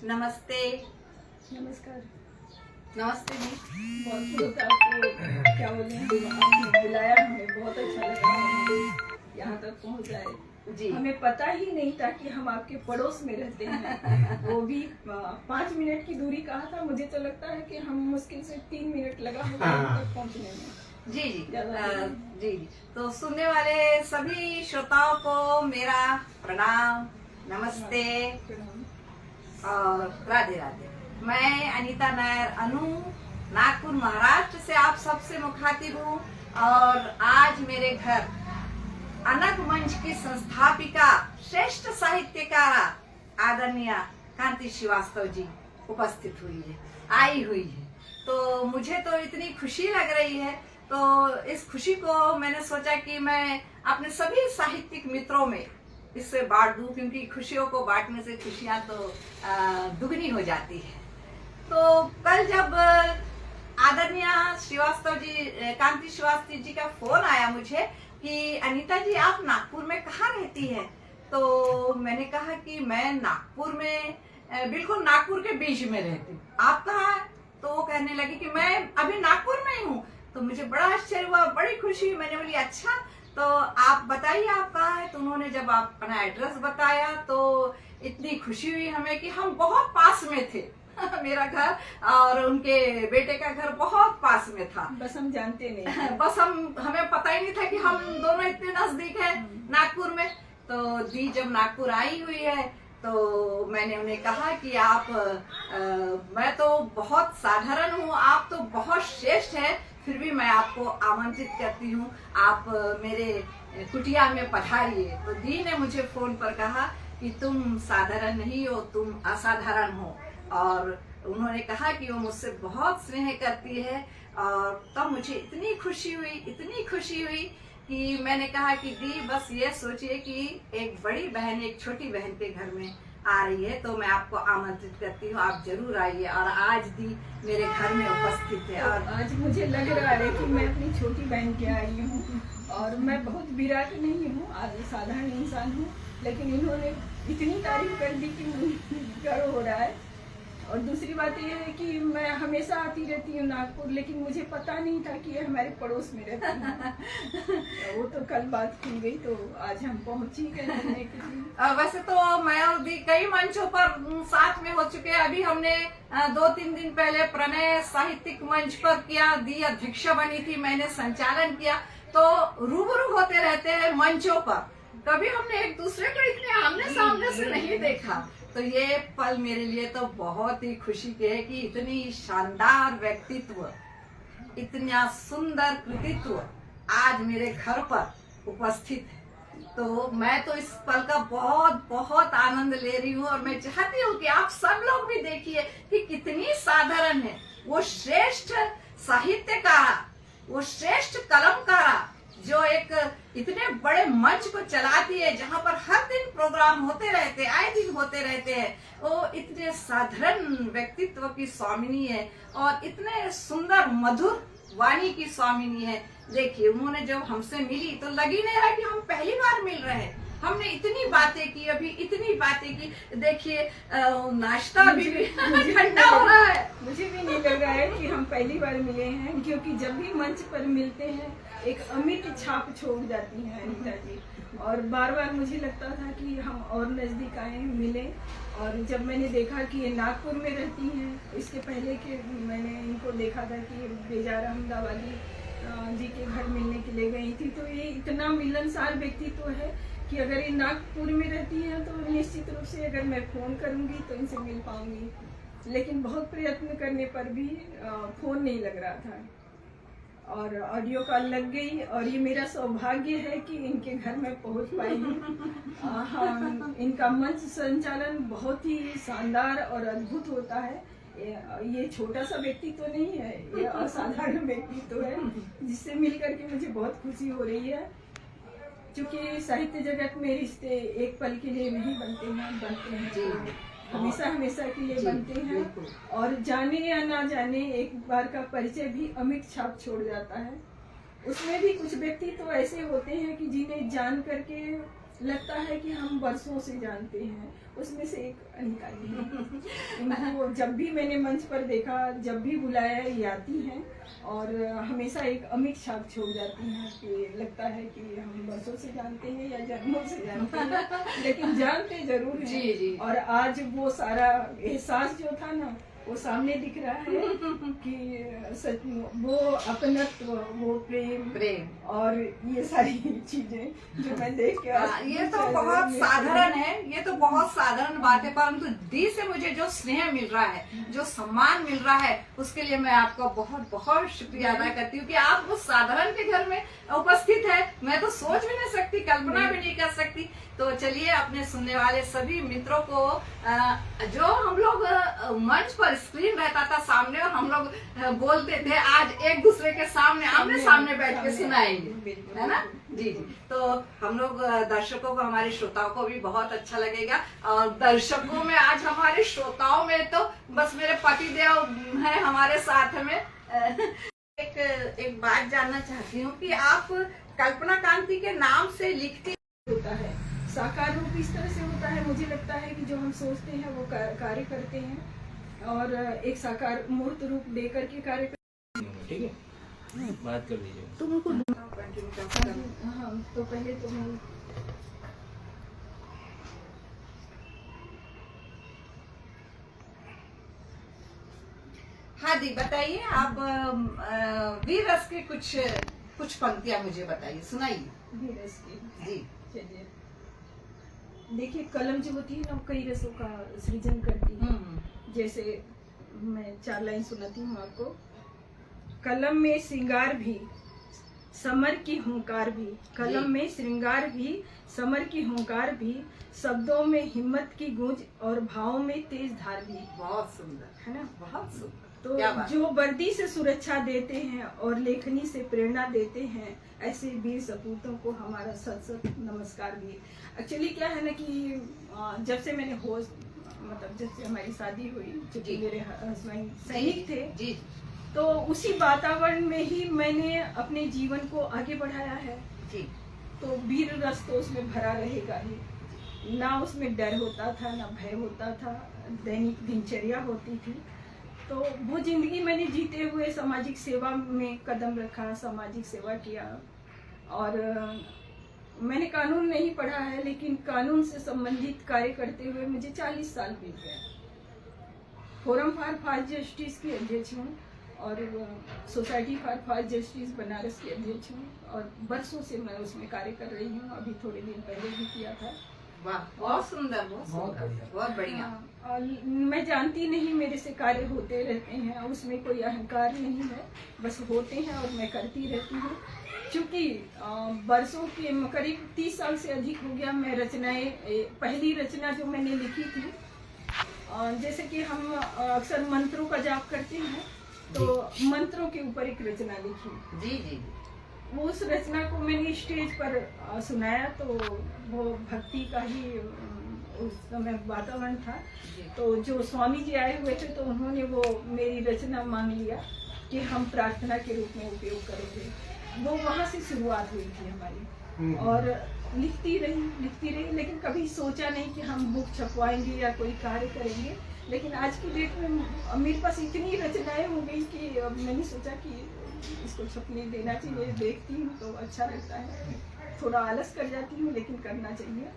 नमस्ते। नमस्कार। नमस्ते जी। बहुत आपको क्या बोले, आपने बुलाया, हमें बहुत अच्छा लगा हम यहाँ तक पहुँच आए जी। हमें पता ही नहीं था कि हम आपके पड़ोस में रहते हैं। वो भी 5 मिनट की दूरी कहा था, मुझे तो लगता है कि हम मुश्किल से 3 मिनट लगा होगा यहाँ तक पहुँचने में। जी जी जी। जी। तो सुनने वाले सभी श्रोताओं को मेरा प्रणाम, नमस्ते और राधे राधे। मैं अनीता नायर अनु नागपुर महाराष्ट्र से आप सबसे मुखातिब हूँ और आज मेरे घर अनग मंच की संस्थापिका श्रेष्ठ साहित्यकारा आदरणीय कांति श्रीवास्तव जी उपस्थित हुई है, आई हुई है। तो मुझे तो इतनी खुशी लग रही है, तो इस खुशी को मैंने सोचा कि मैं अपने सभी साहित्यिक मित्रों में इससे बांट दूं, क्योंकि खुशियों को बांटने से खुशियां तो दुगनी हो जाती है। तो कल जब आदरणीय श्रीवास्तव जी, कांति श्रीवास्तव जी का फोन आया मुझे कि अनीता जी आप नागपुर में कहाँ रहती है, तो मैंने कहा कि मैं नागपुर में, बिल्कुल नागपुर के बीच में रहती हूँ। आप कहाँ है? तो वो कहने लगी कि मैं अभी नागपुर में ही हूँ। तो मुझे बड़ा आश्चर्य हुआ, बड़ी खुशी हुई। मैंने बोली अच्छा, तो आप बताइए आप कहाँ है। तो उन्होंने जब अपना एड्रेस बताया तो इतनी खुशी हुई हमें कि हम बहुत पास में थे। मेरा घर और उनके बेटे का घर बहुत पास में था। बस हम जानते नहीं बस हमें पता ही नहीं था कि हम दोनों इतने नजदीक हैं नागपुर में। तो दी जब नागपुर आई हुई है तो मैंने उन्हें कहा कि आप मैं तो बहुत साधारण हूँ, आप तो बहुत श्रेष्ठ है, फिर भी मैं आपको आमंत्रित करती हूँ, आप मेरे कुटिया में पधारिए। तो दी ने मुझे फोन पर कहा कि तुम साधारण नहीं हो, तुम असाधारण हो। और उन्होंने कहा कि वो मुझसे बहुत स्नेह करती है। और तब मुझे इतनी खुशी हुई कि मैंने कहा कि दी बस ये सोचिए कि एक बड़ी बहन एक छोटी बहन के घर में आ रही है, तो मैं आपको आमंत्रित करती हूँ, आप जरूर आइए। और आज दी मेरे घर में उपस्थित है। और आज मुझे लग रहा है कि मैं अपनी छोटी बहन के आई हूँ और मैं बहुत विराट नहीं हूँ, आज साधारण इंसान हूँ, लेकिन इन्होंने इतनी तारीफ कर दी कि मुझे गर्व हो रहा है। और दूसरी बात यह है कि मैं हमेशा आती रहती हूँ नागपुर, लेकिन मुझे पता नहीं था कि ये हमारे पड़ोस में रहती है। वो तो कल बात की गई, तो आज हम पहुंची गए मिलने के लिए। वैसे तो मैं और दी कई मंचों पर साथ में हो चुके हैं। अभी हमने 2-3 दिन पहले प्रणय साहित्यिक मंच पर किया, दी अध्यक्ष बनी थी, मैंने संचालन किया। तो रूबरू होते रहते हैं मंचों पर, कभी हमने एक दूसरे को इतने आमने सामने से नहीं देखा। तो ये पल मेरे लिए तो बहुत ही खुशी के है कि इतनी शानदार व्यक्तित्व, इतना सुंदर कृतित्व आज मेरे घर पर उपस्थित है। तो मैं तो इस पल का बहुत बहुत आनंद ले रही हूँ और मैं चाहती हूँ कि आप सब लोग भी देखिए कि कितनी साधारण है वो श्रेष्ठ साहित्यकारा, वो श्रेष्ठ कलमकारा जो एक इतने बड़े मंच को चलाती है, जहाँ पर हर दिन प्रोग्राम होते रहते, आए दिन होते रहते हैं। वो इतने साधारण व्यक्तित्व की स्वामिनी है और इतने सुंदर मधुर वाणी की स्वामिनी है। देखिए उन्होंने जब हमसे मिली तो लग ही नहीं रहा कि हम पहली बार मिल रहे हैं। हमने इतनी बातें की, अभी इतनी बातें की। देखिए नाश्ता भी ठंडा हो रहा है। मुझे भी नहीं लग रहा है कि हम पहली बार मिले हैं, क्योंकि जब भी मंच पर मिलते हैं एक अमिट छाप छोड़ जाती हैं अनीता जी। और बार बार मुझे लगता था कि हम और नजदीक आए, मिले। और जब मैंने देखा कि ये नागपुर में रहती हैं, इसके पहले के मैंने इनको देखा था कि बेजार अहमदाबादी जी के घर मिलने के लिए गई थी। तो ये इतना मिलनसार व्यक्तित्व है कि अगर ये नागपुर में रहती है तो निश्चित रूप से अगर मैं फ़ोन करूंगी तो इनसे मिल पाऊंगी। लेकिन बहुत प्रयत्न करने पर भी फ़ोन नहीं लग रहा था और ऑडियो कॉल लग गई। और ये मेरा सौभाग्य है कि इनके घर में पहुंच पाई हूँ। हाँ, इनका मंच संचालन बहुत ही शानदार और अद्भुत होता है। ये छोटा सा व्यक्तित्व तो नहीं है, ये असाधारण व्यक्तित्व तो है, जिससे मिलकर के मुझे बहुत खुशी हो रही है। क्योंकि साहित्य जगत में रिश्ते एक पल के लिए नहीं बनते हैं, हमेशा हमेशा के लिए बनते हैं। और जाने या ना जाने एक बार का परिचय भी अमिट छाप छोड़ जाता है। उसमें भी कुछ व्यक्ति तो ऐसे होते हैं कि जिन्हें जान करके लगता है कि हम बरसों से जानते हैं। उसमें से एक अनिता जी हैं। इनको जब भी मैंने मंच पर देखा, जब भी बुलाया, ये आती हैं और हमेशा एक अमिट छाप छोड़ जाती हैं कि लगता है कि हम बरसों से जानते हैं या जन्मों से जानते हैं, लेकिन जानते जरूर हैं। जी, जी। और आज वो सारा एहसास जो था ना, वो सामने दिख रहा है कि सच वो अपनत्व, वो प्रेम और ये सारी चीजें जो मैं देख के ये तो बहुत साधारण है, ये तो बहुत साधारण बात है, परंतु दी से मुझे जो स्नेह मिल रहा है, जो सम्मान मिल रहा है, उसके लिए मैं आपका बहुत बहुत शुक्रिया अदा करती हूँ कि आप उस साधारण के घर में उपस्थित है। मैं तो सोच भी नहीं सकती, कल्पना भी नहीं कर सकती। तो चलिए अपने सुनने वाले सभी मित्रों को जो हम लोग मंच पर स्क्रीन रहता था सामने और हम लोग बोलते थे, आज एक दूसरे के सामने आमने सामने बैठ के सुनाएंगे, है ना। जी जी। तो हम लोग दर्शकों को, हमारे श्रोताओं को भी बहुत अच्छा लगेगा। और दर्शकों में आज हमारे श्रोताओं में तो बस मेरे पति देव है हमारे साथ में। एक बात जानना चाहती हूँ कि आप कल्पना कांति के नाम से लिखती होता है, साकार रूप इस तरह से होता है। मुझे लगता है कि जो हम सोचते हैं वो कार्य करते हैं और एक साकार मूर्त रूप देकर के कार्य ठीक है, बात कर लीजिए। तुमको हाँ, तो पहले तो मैं हाँ दी बताइए, आप वीर रस के कुछ पंक्तियां मुझे बताइए, सुनाइए। भी रस की जी। चलिए, देखिए कलम जो होती है ना, कई रसों का सृजन करती है। जैसे मैं 4 लाइन सुनाती हूँ आपको। कलम में श्रृंगार भी, समर की हुंकार भी, कलम में श्रृंगार भी, समर की हुंकार भी, शब्दों में हिम्मत की गूंज और भावों में तेज धार भी। बहुत सुंदर है ना, बहुत सुंदर। तो जो वर्दी से सुरक्षा देते हैं और लेखनी से प्रेरणा देते हैं, ऐसे वीर सपूतों को हमारा सत सत नमस्कार भी। एक्चुअली क्या है ना कि जब से मैंने मतलब जब से हमारी शादी हुई, क्योंकि मेरे हस्बैंड सैनिक थे जी, तो उसी वातावरण में ही मैंने अपने जीवन को आगे बढ़ाया है। जी। तो वीर रस तो उसमें भरा रहेगा ही, ना उसमें डर होता था, ना भय होता था, दैनिक दिनचर्या होती थी। तो वो जिंदगी मैंने जीते हुए सामाजिक सेवा में कदम रखा, सामाजिक सेवा किया। और मैंने कानून नहीं पढ़ा है, लेकिन कानून से संबंधित कार्य करते हुए मुझे 40 साल बीत गए। फोरम फॉर फास्ट जस्टिस की अध्यक्ष हूँ और society for fast justice Banaras की अध्यक्ष हूँ और बरसों से मैं उसमें कार्य कर रही हूँ। अभी थोड़े दिन पहले भी किया था। वाह, बहुत सुंदर, बहुत बढ़िया। और मैं जानती नहीं, मेरे से कार्य होते रहते हैं, उसमें कोई अहंकार नहीं है, बस होते हैं और मैं करती रहती हूँ। क्योंकि बरसों के करीब 30 साल से अधिक हो गया मैं रचनाएं, पहली रचना जो मैंने लिखी थी, जैसे कि हम अक्सर मंत्रों का जाप करते हैं, तो मंत्रों के ऊपर एक रचना लिखी। जी जी। उस रचना को मैंने स्टेज पर सुनाया, तो वो भक्ति का ही उस समय वातावरण था। तो जो स्वामी जी आए हुए थे, तो उन्होंने वो मेरी रचना मांग लिया कि हम प्रार्थना के रूप में उपयोग करेंगे। वो वहाँ से शुरुआत हुई थी हमारी, और लिखती रही, लेकिन कभी सोचा नहीं कि हम बुक छपवाएंगे या कोई कार्य करेंगे। लेकिन आज की डेट में मेरे पास इतनी रचनाएं हो गई कि मैंने सोचा कि इसको छपने देना चाहिए। देखती हूँ तो अच्छा लगता है, थोड़ा आलस कर जाती हूँ, लेकिन करना चाहिए।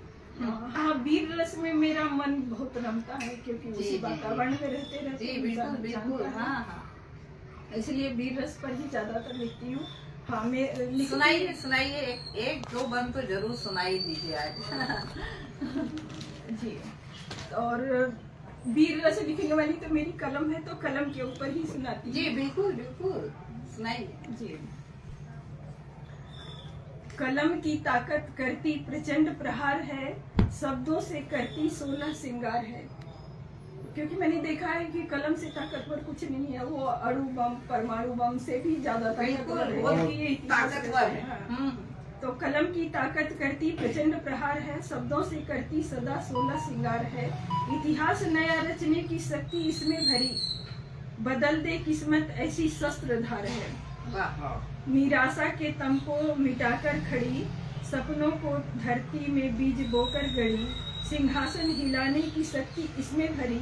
हाँ, वीर रस में मेरा मन बहुत रमता है, क्योंकि उसी वातावरण में रहते हाँ। इसलिए वीर रस पर ही ज्यादातर लिखती हूँ। हाँ, मैं सुनाइए एक दो बंद तो जरूर सुनाई दीजिए आज। जी। और वीर रस लिखने वाली तो मेरी कलम है, तो कलम के ऊपर ही सुनाती। जी बिल्कुल बिल्कुल, सुनाइए। जी। कलम की ताकत करती प्रचंड प्रहार है, शब्दों से करती 16 श्रृंगार है। क्योंकि मैंने देखा है कि कलम से ताकतवर कुछ नहीं है, वो अणु बम, परमाणु बम से भी ज्यादा ताकतवर है। तो कलम की ताकत करती प्रचंड प्रहार है, शब्दों से करती सदा 16 श्रृंगार है। इतिहास नया रचने की शक्ति इसमें भरी, बदल दे किस्मत ऐसी शस्त्रधार है। निराशा के तम को मिटाकर खड़ी, सपनों को धरती में बीज बोकर गड़ी, सिंहासन हिलाने की शक्ति इसमें भरी,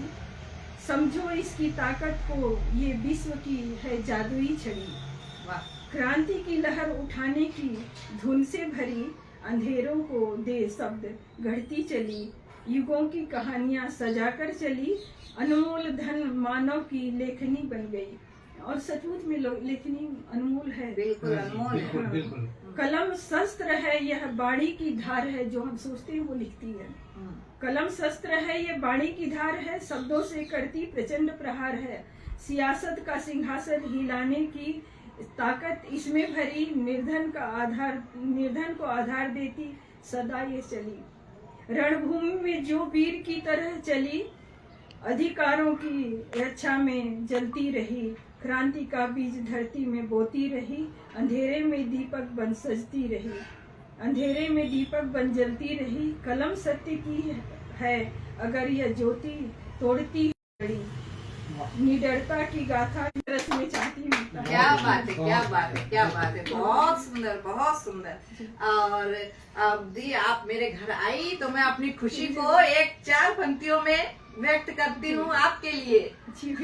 समझो इसकी ताकत को, ये विश्व की है जादुई छड़ी। वाह। क्रांति की लहर उठाने की धुन से भरी, अंधेरों को दे शब्द गढ़ती चली, युगों की कहानियां सजाकर चली, अनमोल धन मानव की लेखनी बन गई। और सचमुच में लेखनी अनमोल है, बिल्कुल अनमोल बिल्कुल है। बिल्कुल। कलम शस्त्र है, यह बाणी की धार है, जो हम सोचते हैं वो लिखती है। कलम शस्त्र है, ये बाणी की धार है, शब्दों से करती प्रचंड प्रहार है, सियासत का सिंहासन हिलाने की ताकत इसमें भरी, निर्धन को आधार देती सदा ये चली। रणभूमि में जो वीर की तरह चली, अधिकारों की रक्षा में जलती रही, क्रांति का बीज धरती में बोती रही, अंधेरे में दीपक बन सजती रही, अंधेरे में दीपक बन जलती रही। कलम सत्य की है, अगर यह ज्योति तोड़ती घड़ी, निडरता की गाथा रस में चाहती मिलता है। क्या बात है, क्या बात है, क्या बात है, बहुत सुंदर, बहुत सुंदर। और अब दी आप मेरे घर आई तो मैं अपनी खुशी को एक 4 पंक्तियों में व्यक्त करती हूँ आपके लिए। जी,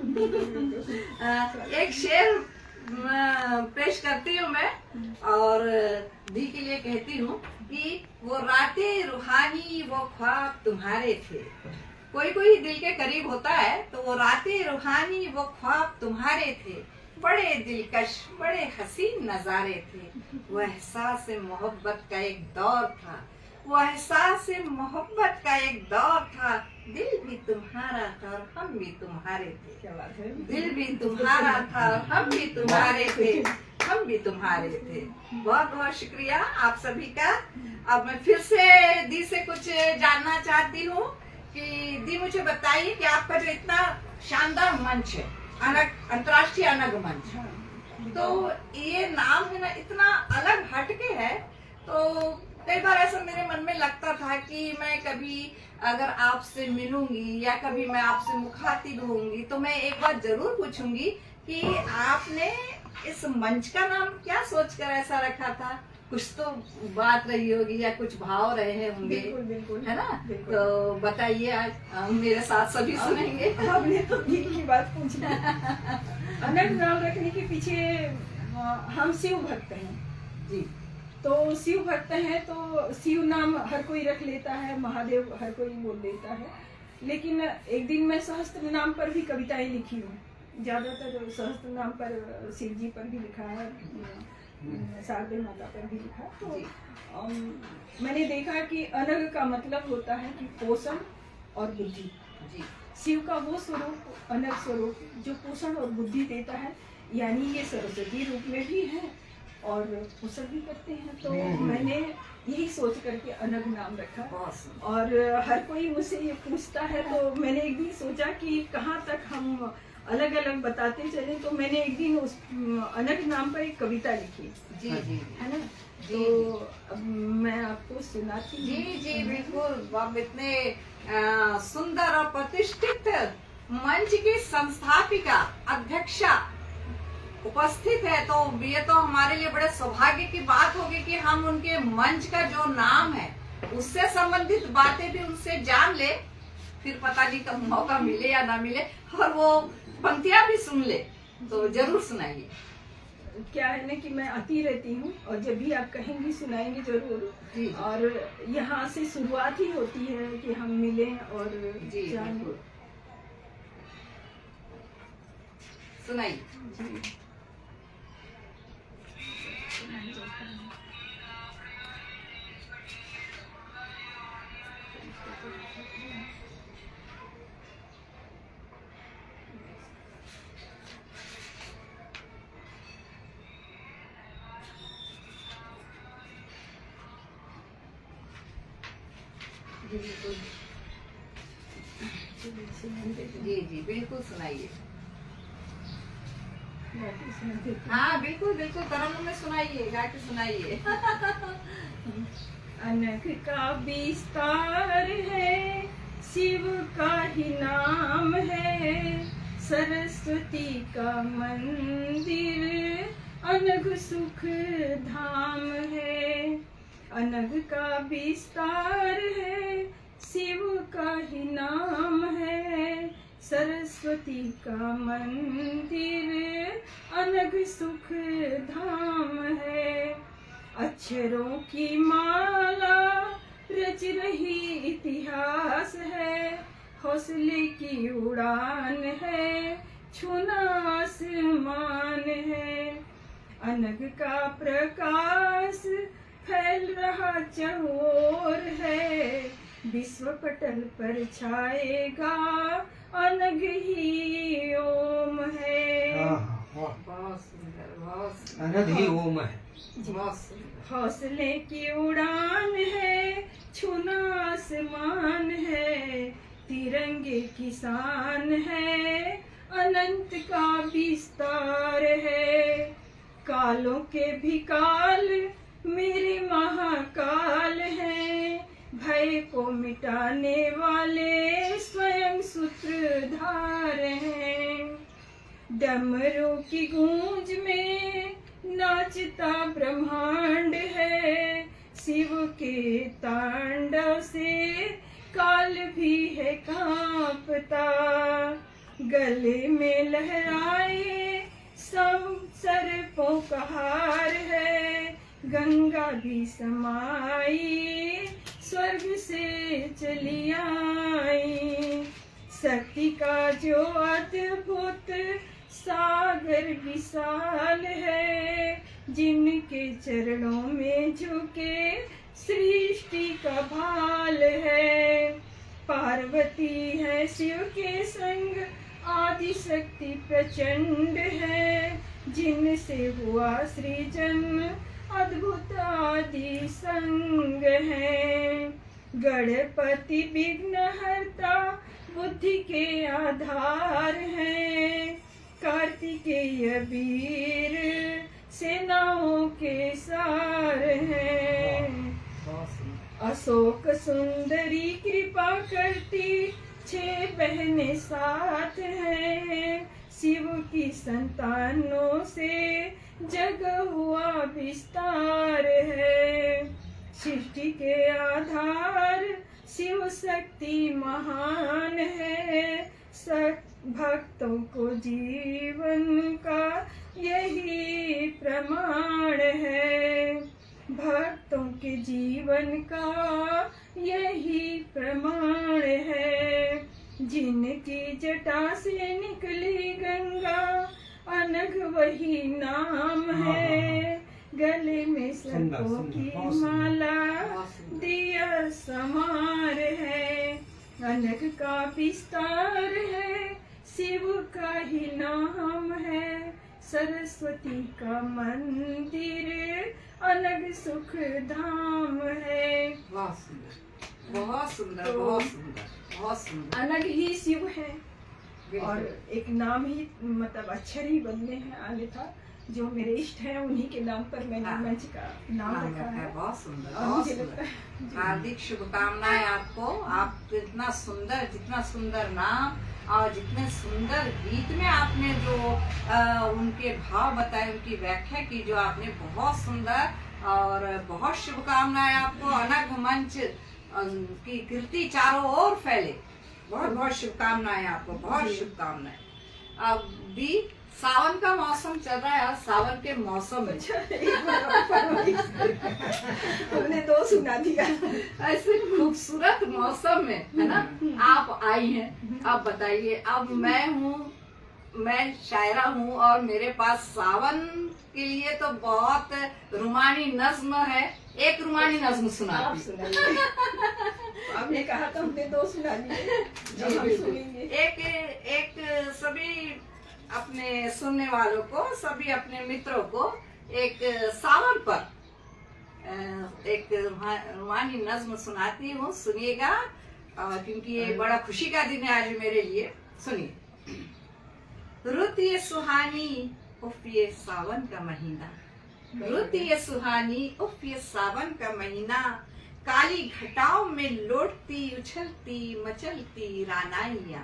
बिल्कुल। एक शेर पेश करती हूँ मैं और दी के लिए कहती हूँ कि वो रातें रूहानी वो ख्वाब तुम्हारे थे। कोई कोई दिल के करीब होता है तो वो रातें रूहानी वो ख्वाब तुम्हारे थे, बड़े दिलकश बड़े हसीन नजारे थे। वो एहसास मोहब्बत का एक दौर था, वो एहसास मोहब्बत का एक दौर था, दिल भी तुम्हारा था और हम भी तुम्हारे थे। क्या बात है। दिल भी तुम्हारा था और हम भी तुम्हारे थे, हम भी तुम्हारे थे। बहुत बहुत शुक्रिया आप सभी का। अब मैं फिर से दी से कुछ जानना चाहती हूँ कि दी मुझे बताइए कि आपका जो इतना शानदार मंच है, अनग अंतर्राष्ट्रीय अनग मंच, तो ये नाम है ना इतना अलग हटके है, तो कई बार ऐसा मेरे मन में लगता था कि मैं कभी अगर आपसे मिलूंगी या कभी मैं आपसे मुखातिब होंगी तो मैं एक बार जरूर पूछूंगी कि आपने इस मंच का नाम क्या सोचकर ऐसा रखा था। कुछ तो बात रही होगी या कुछ भाव रहे होंगे, बिल्कुल बिल्कुल, है ना। बिल्कुल। तो बताइए, आज मेरे साथ सभी सुनेंगे। आपने तो दिल की बात पूछ ली। अनग नाम रखने के पीछे हम शिव भक्त हैं जी। तो शिव भक्त हैं तो शिव नाम हर कोई रख लेता है, महादेव हर कोई बोल देता है, लेकिन एक दिन मैं सहस्त्र नाम पर भी कविताएं लिखी हूँ। ज्यादातर सहस्त्र नाम पर शिव जी पर भी लिखा है, शारदे माता पर भी लिखा। तो मैंने देखा कि अनग का मतलब होता है कि पोषण और बुद्धि। जी। शिव का वो स्वरूप अनग स्वरूप जो पोषण और बुद्धि देता है, यानी ये सरस्वती रूप में भी है और पोषण भी करते हैं। तो मैंने यही सोच करके अनग नाम रखा। और हर कोई मुझसे ये पूछता है तो मैंने एक दिन सोचा कि कहाँ तक हम अलग अलग बताते चले, तो मैंने एक दिन उस अनग नाम पर एक कविता लिखी। जी जी है ना। जी, तो अब मैं आपको सुनाती हूँ। जी जी बिल्कुल। आप इतने सुंदर और प्रतिष्ठित मंच की संस्थापिका अध्यक्षा उपस्थित है, तो ये तो हमारे लिए बड़े सौभाग्य की बात होगी कि हम उनके मंच का जो नाम है उससे संबंधित बातें भी उनसे जान ले। फिर पता नहीं कब मौका मिले या ना मिले और वो पंक्तियां भी सुन ले, तो जरूर सुनाइए। क्या है ना कि मैं आती रहती हूँ और जब भी आप कहेंगी सुनाएंगे जरूर। जी। और यहाँ से शुरुआत ही होती है कि हम मिलें और जी जानें। सुनाइए। जी। जी जी बिल्कुल सुनाइए। हाँ बिल्कुल बिल्कुल, तरंग में सुनाइए, गा के सुनाइए। अनक का विस्तार है, शिव का ही नाम है, सरस्वती का मंदिर अनग सुख धाम है। अनग का विस्तार है, शिव का ही नाम है। सरस्वती का मंदिर अनग सुख धाम है। अक्षरों की माला रच रही इतिहास है। हौसले की उड़ान है, छूना आसमान है। अनग का प्रकाश फैल रहा चहुओर है। विश्व पटल पर छाएगा अनग ही ओम है। बहुत सुंदर, बहुत सुंदर, अनग ही ओम है। बहुत सुंदर। हौसले की उड़ान है, छूना आसमान है। तिरंगे की शान है, अनंत का विस्तार है। कालों के भी काल मेरे महाकाल हैं। भय को मिटाने वाले स्वयं सूत्रधार हैं। डमरू की गूंज में नाचता ब्रह्मांड है। शिव के तांडव से काल भी है कांपता। गले में लहराए सब सर्पों का हार है। गंगा भी समाई स्वर्ग से चली आई। शक्ति का जो अद्भुत सागर विशाल है। जिनके चरणों में झुके सृष्टि का भाल है। पार्वती है शिव के संग, आदि शक्ति प्रचंड है। जिनसे हुआ सृजन अद्भुत आदि संग है। गणपति विघ्नहर्ता बुद्धि के आधार हैं। कार्तिकेय वीर सेनाओं के सार हैं। अशोक सुंदरी कृपा करती 6 बहनें साथ हैं। शिव की संतानों से जग हुआ विस्तार है। सृष्टि के आधार शिव शक्ति महान है। भक्तों को जीवन का यही प्रमाण है। भक्तों के जीवन का यही प्रमाण है। जिनकी जटा से निकली गंगा अनग वही नाम है। गले में सर्पों की माला दिया समार है। अनग का विस्तार है, शिव का ही नाम है। सरस्वती का मंदिर अनग सुख धाम है। बहुत सुंदर, बहुत सुंदर, बहुत सुंदर, बहुत सुंदर। अनग ही शिव है। बिल्कुल। और एक नाम ही मतलब अक्षर ही बदले हैं अन्यथा जो मेरे इष्ट हैं उन्हीं के नाम पर मैंने हाँ। मंच का नाम रखा है। बहुत सुंदर, और बहुत मुझे लगता सुंदर। है हार्दिक शुभकामनाएं आपको। आप इतना सुंदर नाम और जितने सुंदर गीत में आपने जो उनके भाव बताए, उनकी व्याख्या की जो आपने, बहुत सुंदर। और बहुत शुभकामनाएं आपको। अनग मंच की कीर्ति चारों ओर फैले। बहुत बहुत शुभकामनाएं आपको, बहुत शुभकामनाएं। अब भी सावन का मौसम चल रहा है और सावन के मौसम में तुमने 2 सुना दिया। ऐसे खूबसूरत मौसम में, है ना, आप आई हैं। अब बताइए, अब मैं शायरा हूँ और मेरे पास सावन के लिए तो बहुत रुमानी नज्म है। एक रुमानी नज्म आप सुनाती। सुनाइए। आपने कहा था हमने 2 सुना दिए। जी, हम बिल्कुल। सुनेंगे। एक सभी अपने सुनने वालों को, सभी अपने मित्रों को एक सावन पर एक रुमानी नज्म सुनाती हूँ। सुनिएगा, क्योंकि ये बड़ा खुशी का दिन है आज मेरे लिए। सुनिए। रुत ये सुहानी, उफ ये सावन का महीना। रुत ये सुहानी, उफ ये सावन का महीना। काली घटाओं में लौटती, उछलती, मचलती रानाइया।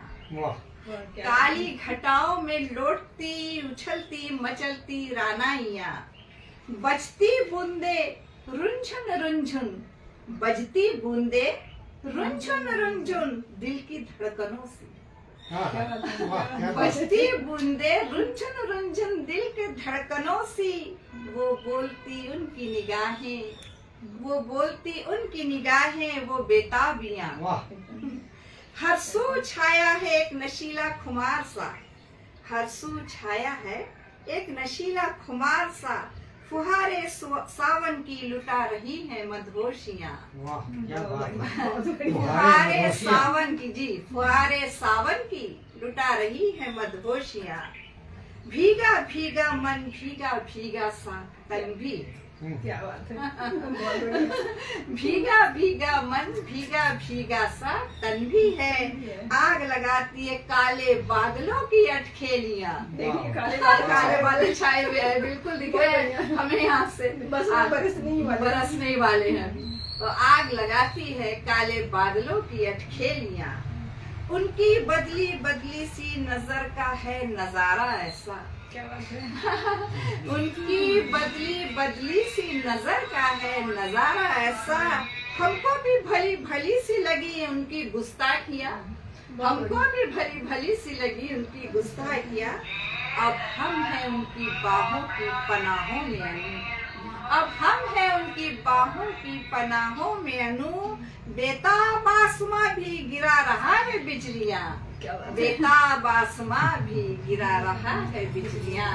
काली घटाओं में लौटती उछलती मचलती रानाइया, बजती बूंदे रुंझुन रुंझुन, बजती बूंदे रुंझुन रुंझुन दिल की धड़कनों से, बजती बूंदे रुंझुन रुंझुन दिल के धड़कनों से, वो बोलती उनकी निगाहें, वो बोलती उनकी निगाहें, वो बेताबियां। हर सू छाया है एक नशीला खुमार सा, हर सू छाया है एक नशीला खुमार सा, फुहारे सावन की लुटा रही है मदहोशियां। फुहारे सावन की, जी फुहारे सावन की लुटा रही है मदहोशियां। भीगा भीगा मन भीगा भीगा सा तन भी, क्या बात है। भीगा भीगा मन भीगा भीगा सा तन भी है, आग लगाती है काले बादलों की अटखेलियां। देखिए काले बादल छाए हुए हैं, बिल्कुल दिख रहे हैं हमें यहाँ से, बस बरसने ही वाले हैं। तो आग लगाती है काले बादलों की अटखेलियां, उनकी बदली बदली सी नजर का है नजारा ऐसा, क्या बात है। उनकी बदली बदली सी नजर का है नजारा ऐसा, हमको भी भली भली सी लगी उनकी गुस्ताखियां, हमको भी भली भली सी लगी उनकी गुस्ताखियां। अब हम हैं उनकी बाहों की पनाहों में अनु, अब हम हैं उनकी बाहों की पनाहों में अनु, बेताब आसमां भी गिरा रहा है बिजलियां, बेताब आसमां भी गिरा रहा है बिजलियां,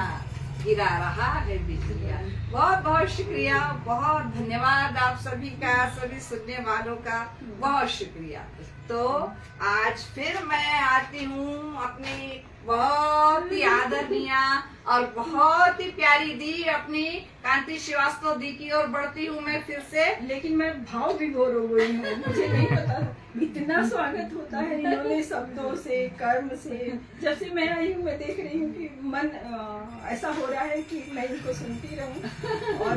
गिरा रहा है बिजलियां। बहुत बहुत शुक्रिया, बहुत धन्यवाद आप सभी का, सभी सुनने वालों का बहुत शुक्रिया। तो आज फिर मैं आती हूँ अपनी बहुत ही आदरणीय और बहुत ही प्यारी दी अपनी कांति श्रीवास्तव दी की ओर बढ़ती हूँ मैं फिर से। लेकिन मैं भाव विभोर हो गई हूँ, मुझे नहीं पता इतना स्वागत होता है इन्होंने शब्दों से कर्म से। जब से मैं आई हूँ मैं देख रही हूँ कि मन ऐसा हो रहा है कि मैं इनको सुनती रहूँ, और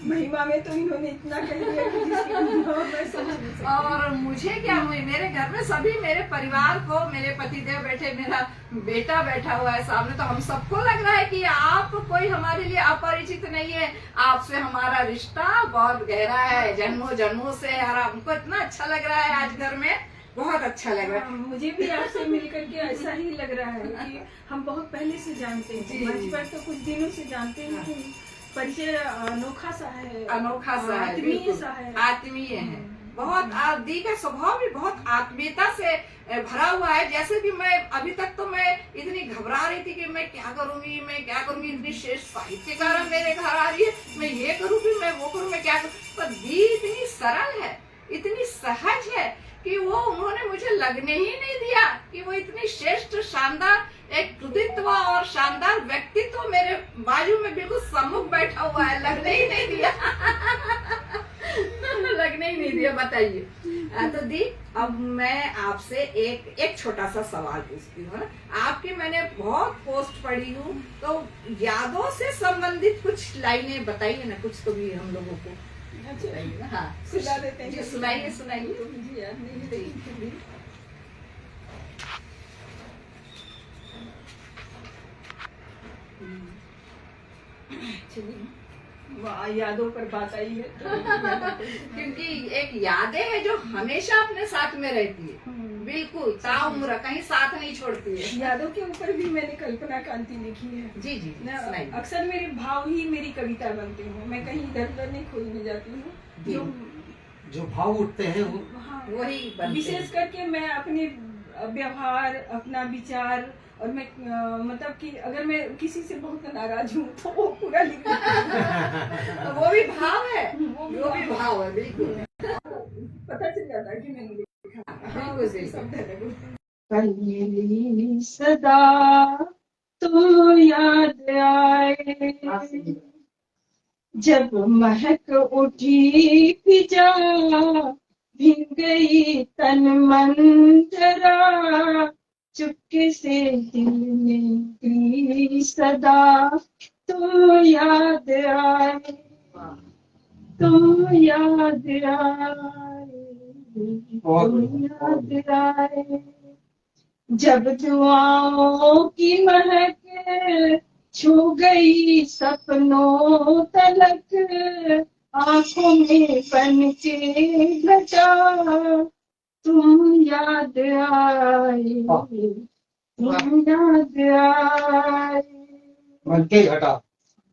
महिमा में तो इन्होंने इतना कह दिया कि जिसकी महिमा मैं समझ नहीं सकती। और मुझे क्या हुई, मेरे घर में सभी मेरे परिवार को, मेरे पतिदेव बैठे, मेरा बेटा बैठा हुआ है सामने, तो हम सबको लग रहा है कि आप कोई हमारे लिए अपरिचित नहीं है, आपसे हमारा रिश्ता बहुत गहरा है जन्मों जन्मों से, और हमको इतना अच्छा लग रहा है आज घर में, बहुत अच्छा लग रहा है। मुझे भी आपसे मिलकर के ऐसा ही लग रहा है कि हम बहुत पहले से जानते हैं, मंच पर तो कुछ दिनों से जानते हैं, लेकिन परिचय अनोखा सा है, अनोखा सा है, आत्मीय सा है, आत्मीय है बहुत। दी का स्वभाव भी बहुत आत्मीयता से भरा हुआ है। जैसे कि मैं अभी तक तो मैं इतनी घबरा रही थी कि मैं क्या करूंगी, मैं क्या करूंगी, इतनी श्रेष्ठ साहित्यकार मेरे घर आ रही है, मैं ये करूंगी, मैं वो करूँ, मैं क्या करूँ। पर दी इतनी सरल है, इतनी सहज है कि वो उन्होंने मुझे लगने ही नहीं दिया कि वो इतनी श्रेष्ठ शानदार एक कृतित्व और शानदार व्यक्तित्व मेरे बाजू में बिल्कुल सम्मुख बैठा हुआ है, लगने ही नहीं दिया लगने ही नहीं दिया। बताइए। तो दी, अब मैं आपसे एक छोटा सा सवाल पूछती हूँ। आपकी मैंने बहुत पोस्ट पढ़ी हूँ, तो यादों से संबंधित कुछ लाइनें बताइए ना, कुछ तो भी हम लोगों को। हाँ, सुना देते हैं। जी सुनाइए सुनाइए। तो मुझे याद नहीं रही। चलिए, यादों पर बात आई है तो क्योंकि एक यादें है जो हमेशा अपने साथ में रहती है, बिल्कुल ताउम्र कहीं साथ नहीं छोड़ती है। यादों के ऊपर भी मैंने कल्पना कांति लिखी है। जी जी सुनाइए। अक्सर मेरे भाव ही मेरी कविता बनते हैं, मैं कहीं इधर उधर नहीं खोजने जाती हूँ। जो भाव उठते हैं वो वही बनते हैं। विशेष करके मैं अपने व्यवहार, अपना विचार, और मैं मतलब कि अगर मैं किसी से बहुत नाराज हूँ तो वो पूरा लिख तो वो भी भाव है, वो भी भाव है, बिल्कुल पता चल जाता है कि मैंने कली सदा तो याद आए, जब महक उठी फिजा भीग गई तन मन जरा, चुपके से दिल में की सदा तो याद आए, तो याद आए, तो याद आए। जब दुआओं की महक छू गई सपनों तलक, आंखों में बन के घटा तुम याद आए, तुम याद आए, मन के घटा।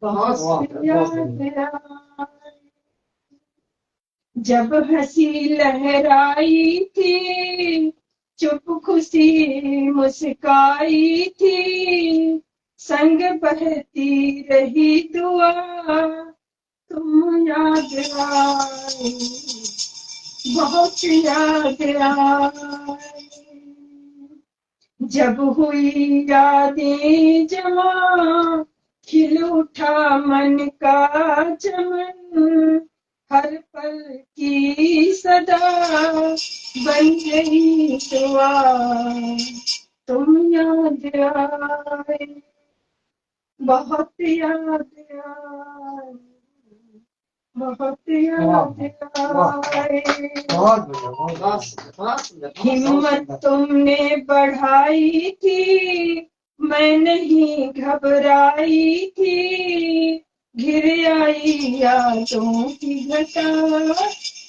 बहुत वाह, याद आए। जब हंसी लहराई थी, चुप खुशी मुस्काई थी, संग बहती रही दुआ तुम याद आए, बहुत याद आए। जब हुई यादें जमा, खिल उठा मन का चमन, हर पल की सदा बन गई दुआ तुम याद आए, बहुत याद आए, बहुत याद आए। बहुत बढ़िया, बहुत सुंदर। हिम्मत तुमने बढ़ाई थी, मैं नहीं घबराई थी, घिर आई यादों की घटा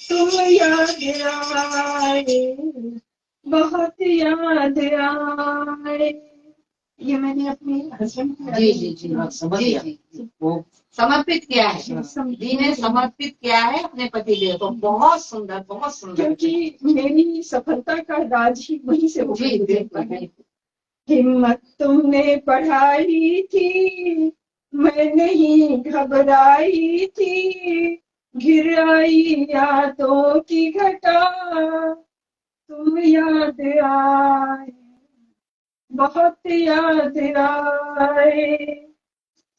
तुम याद आए, बहुत याद आए। ये मैंने अपने हस्बैंड को जी जी जी हाँ, समझ जी गया। जी वो समर्पित किया है, दी ने समर्पित किया है अपने पति देव को। बहुत सुंदर, बहुत सुंदर। क्योंकि मेरी सफलता का राज ही वहीं से हो जी बिल्कुल। हिम्मत तुमने बढ़ाई थी, मैं नहीं घबराई थी, घिर आई यादों की घटा तुम याद आए, बहुत याद आए।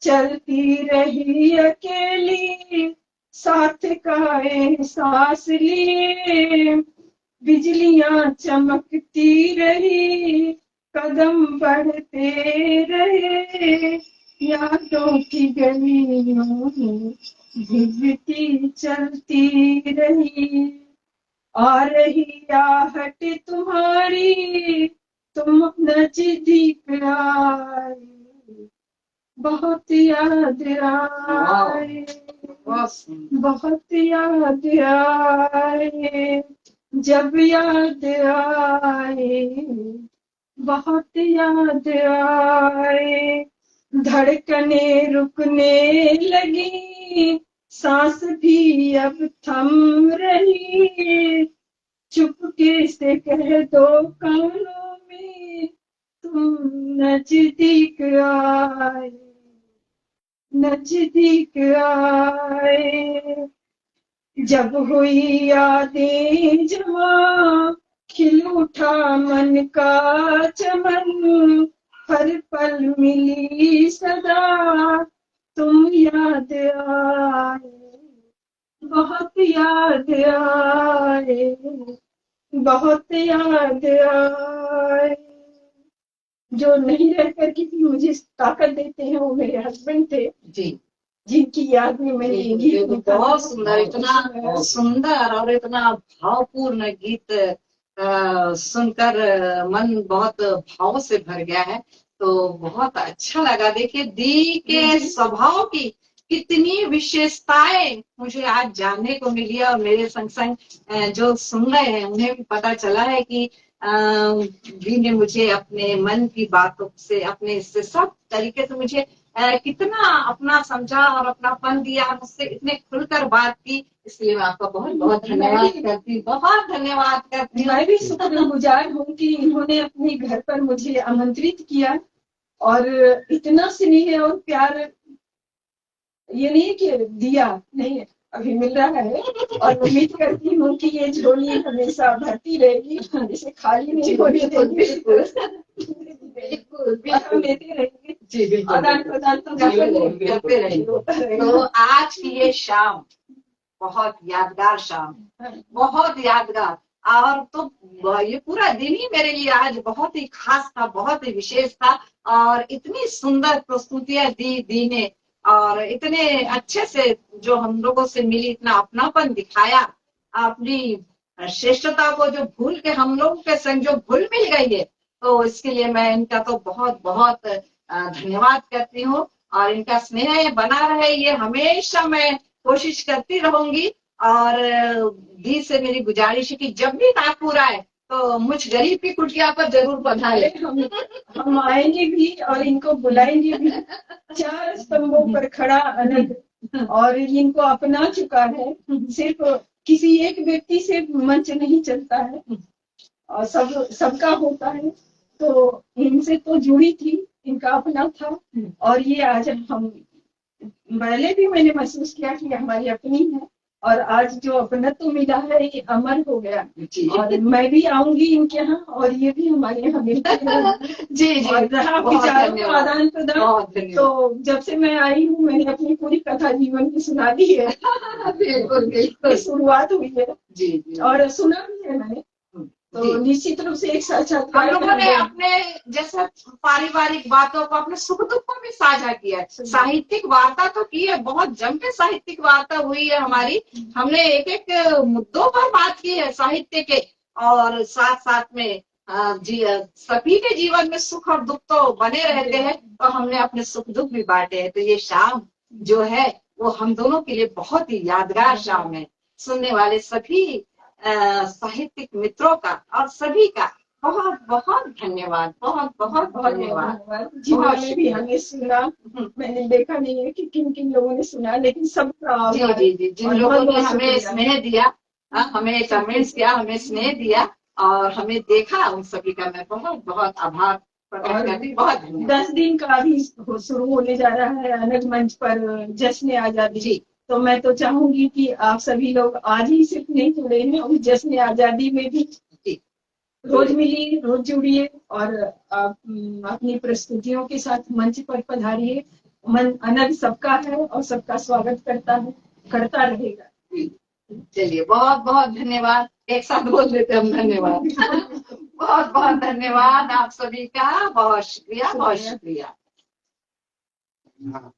चलती रही अकेली, साथ का एहसास लिए, बिजलियां चमकती रही, कदम बढ़ते रहे, यादों की गलियों में भीगती चलती रही, आ रही आहट तुम्हारी, तुम नजदीक आए, बहुत याद आए, बहुत याद आए। जब याद आए, बहुत याद आए। धड़कने रुकने लगी, सांस भी अब थम रही, चुपके से कह दो कानों में तुम नजदीक आए, नजदीक आए। जब हुई यादें जमा, खिल उठा मन का चमन, हर पल मिली सदा तुम याद आए, बहुत याद आए, बहुत याद आए। जो नहीं रह करके भी मुझे ताकत देते हैं वो मेरे हस्बैंड थे, जी जिनकी याद में मैंने ये गीत लिखा। बहुत सुंदर, इतना सुंदर और इतना भावपूर्ण गीत सुनकर मन बहुत भाव से भर गया है। तो बहुत अच्छा लगा। देखिए दी के स्वभाव की कितनी विशेषताएं मुझे आज जानने को मिली और मेरे संग संग जो सुन रहे हैं उन्हें भी पता चला है कि दी ने मुझे अपने मन की बातों से, अपने इससे सब तरीके से मुझे कितना अपना समझा और अपनापन दिया, मुझसे इतने खुलकर बात की, इसलिए मैं आपका बहुत बहुत धन्यवाद करती हूँ, बहुत धन्यवाद करती हूँ। मैं भी शुक्रगुजार हूँ कि इन्होंने अपने घर पर मुझे आमंत्रित किया और इतना स्नेह और प्यार, ये नहीं कि दिया नहीं, अभी मिल रहा है और उम्मीद करती हूँ कि ये झोली हमेशा भरती रहेगी, इसे खाली नहीं होने देंगे, हम लेते रहेंगे। जी बिल्कुल, आदान प्रदान तो करते रहेंगे। तो आज की ये शाम बहुत यादगार शाम, बहुत यादगार, और तो ये पूरा दिन ही मेरे लिए आज बहुत ही खास था, बहुत ही विशेष था। और इतनी सुंदर प्रस्तुतियां दी ने, और इतने अच्छे से जो हम लोगों से मिली, इतना अपनापन दिखाया, अपनी श्रेष्ठता को जो भूल के हम लोगों के संग जो घुल मिल गई है, तो इसके लिए मैं इनका तो बहुत बहुत धन्यवाद करती हूँ। और इनका स्नेह बना रहे, ये हमेशा मैं कोशिश करती रहूंगी। और दी से मेरी गुजारिश है कि जब भी नागपुर आए तो मुझ गरीब की कुटिया पर जरूर पधारे। हम आएंगे भी और इनको बुलाएंगे भी। 4 स्तंभों पर खड़ा अनंत, और इनको अपना चुका है। सिर्फ किसी एक व्यक्ति से मंच नहीं चलता है, और सबका होता है। तो इनसे तो जुड़ी थी, इनका अपना था। और ये आज हम पहले भी मैंने महसूस किया कि हमारी अपनी है, और आज जो अपनत्व मिला है ये अमर हो गया। और मैं भी आऊंगी इनके यहाँ, और ये भी हमारे यहाँ मिलते हैं। जी जी, और रहा बहुत विचारों का धन्यवाद। आदान प्रदान, बहुत धन्यवाद। तो जब से मैं आई हूँ मैंने अपनी पूरी कथा जीवन की सुना दी है। बिल्कुल बिल्कुल। शुरुआत हुई है जी जी। और सुना भी है मैंने, तो जी। निश्चित रूप से एक हम साक्षात्कार लोगों ने अपने जैसे पारिवारिक बातों को, अपने सुख दुख को भी साझा किया है। साहित्यिक वार्ता तो की है, बहुत जम के साहित्यिक वार्ता हुई है हमारी। हमने एक एक मुद्दों पर बात की है साहित्य के, और साथ साथ में सभी के जीवन में सुख और दुख तो बने रहते हैं, तो हमने अपने सुख दुख भी बांटे हैं। तो ये शाम जो है वो हम दोनों के लिए बहुत ही यादगार शाम है। सुनने वाले सभी साहित्यिक मित्रों का और सभी का बहुत बहुत धन्यवाद, बहुत बहुत धन्यवाद। जिन्होंने भी शुक्रिया। हमें सुना, मैंने देखा नहीं है कि किन किन लोगों ने सुना, लेकिन सबका जी आभार। जी जी, जिन और लोगों ने बहुत-बहुत हमें शुक्रिया। स्नेह दिया, हमें कमेंट्स किया, हमें स्नेह दिया और हमें देखा, उन सभी का मैं बहुत बहुत आभार प्रकट करती हूँ। बहुत धन्यवाद। 10 दिन का अभी शुरू होने जा रहा है अनग मंच पर जश्न आजादी जी। तो मैं तो चाहूंगी कि आप सभी लोग आज ही सिर्फ नहीं जुड़े हैं, उस जश्न आजादी में भी जी। रोज मिलिए, रोज जुड़िए, और आप अपनी प्रस्तुतियों के साथ मंच पर पधारिए। मन अनग सबका है और सबका स्वागत करता रहेगा। चलिए, बहुत बहुत धन्यवाद। एक साथ बोल देते हम, धन्यवाद। बहुत बहुत धन्यवाद आप सभी का, बहुत शुक्रिया, बहुत शुक्रिया। हाँ।